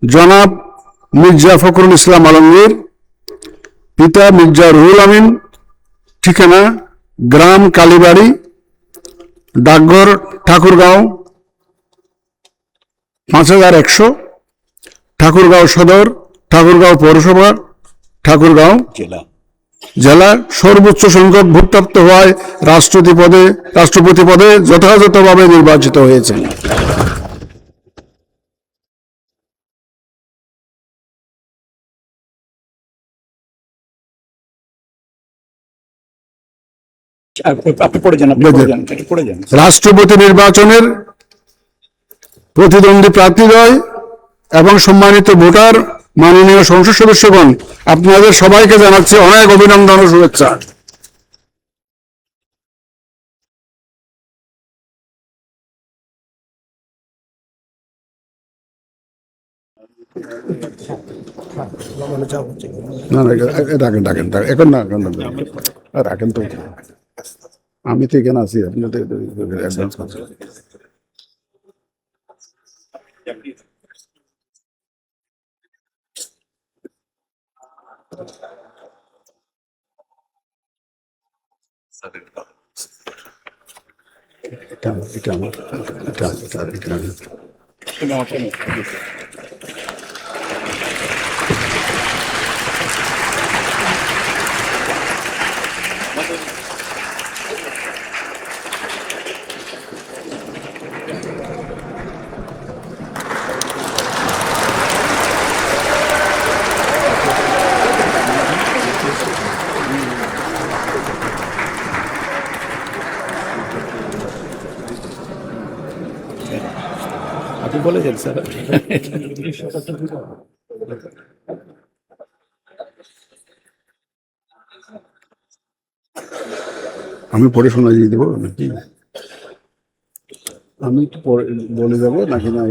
জনাব মির্জা ফখরুল ইসলাম আলমগীর, পিতা মির্জা রুহুল আমিন, ঠিকানা গ্রাম কালীবাড়ি, ডাকঘর ঠাকুরগাঁও 5100, ঠাকুরগাঁও সদর, ঠাকুরগাঁও পৌরসভা, ঠাকুরগাঁও জেলা। সর্বোচ্চ সংখ্যক ভোটপ্রাপ্ত হওয়ায় রাষ্ট্রপতি পদে যথাযথভাবে নির্বাচিত হয়েছেন। রাষ্ট্রপতি নির্বাচনের প্রতিদ্বন্দ্বী প্রার্থীদ্বয় এবং সম্মানিত ভোটার, মাননীয় সংসদ সদস্যগণ, আপনাদের সবাইকে জানাচ্ছি অনেক অভিনন্দন ও শুভেচ্ছা। এখন না রাখেন তো, আমি তো এখানে আছি, আপনি তো অ্যাডভান্স করছেন। আপনি বলেছেন স্যার, আমি পরে শোনা দিয়ে দেবো নাকি? আমি একটু পরে বলে যাবো নাকি না?